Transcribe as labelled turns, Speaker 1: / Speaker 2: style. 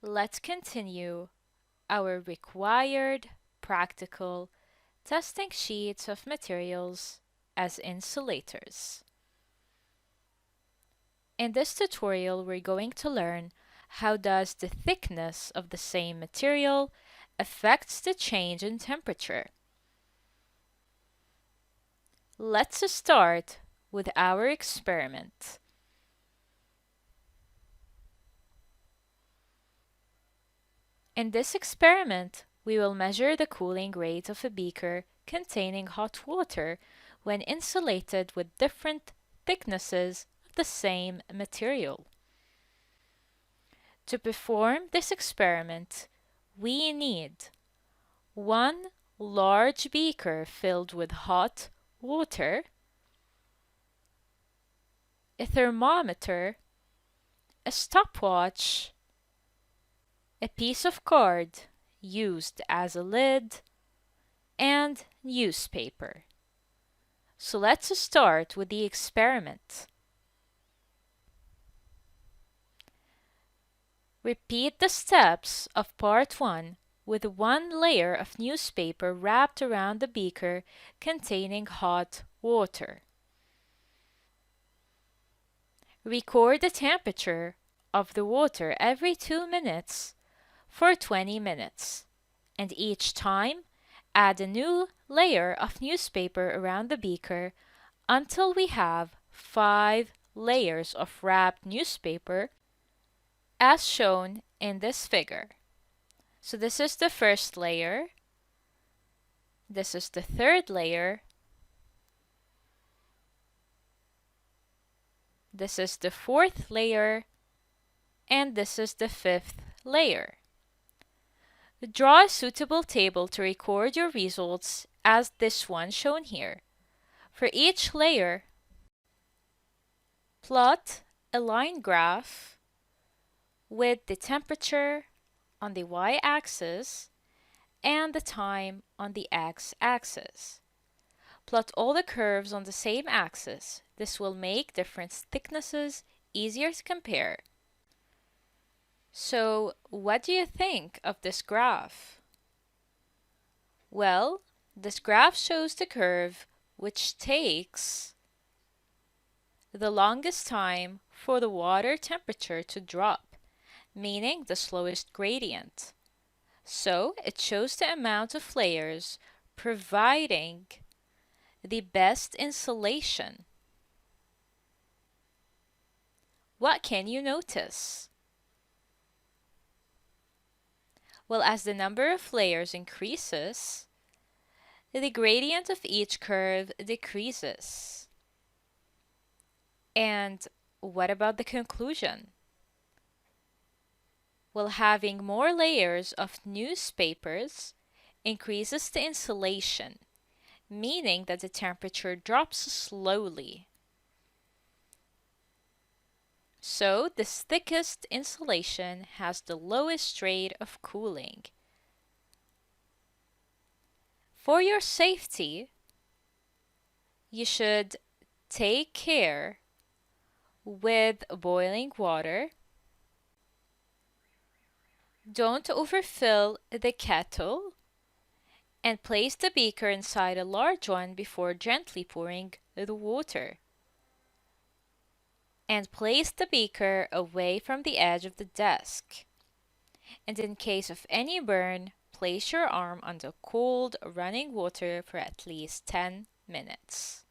Speaker 1: Let's continue our required practical testing sheets of materials as insulators. In this tutorial, we're going to learn how does the thickness of the same material affects the change in temperature. Let's start with our experiment. In this experiment, we will measure the cooling rate of a beaker containing hot water when insulated with different thicknesses of the same material. To perform this experiment, we need one large beaker filled with hot water, a thermometer, a stopwatch, a piece of card used as a lid, and newspaper. So let's start with the experiment. Repeat the steps of part 1 with one layer of newspaper wrapped around the beaker containing hot water. Record the temperature of the water every 2 minutes for 20 minutes, and each time add a new layer of newspaper around the beaker until we have 5 layers of wrapped newspaper as shown in this figure. So this is the first layer, this is the third layer, this is the fourth layer, and this is the fifth layer. Draw a suitable table to record your results as this one shown here. For each layer, plot a line graph with the temperature on the y-axis and the time on the x-axis. Plot all the curves on the same axis. This will make different thicknesses easier to compare. So, what do you think of this graph? Well, this graph shows the curve which takes the longest time for the water temperature to drop, meaning the slowest gradient. So it shows the amount of layers providing the best insulation. What can you notice? Well, as the number of layers increases, the gradient of each curve decreases. And what about the conclusion? Well, having more layers of newspapers increases the insulation, meaning that the temperature drops slowly. So, the thickest insulation has the lowest rate of cooling. For your safety, you should take care with boiling water. Don't overfill the kettle, and place the beaker inside a large one before gently pouring the water. And place the beaker away from the edge of the desk. And in case of any burn, place your arm under cold running water for at least 10 minutes.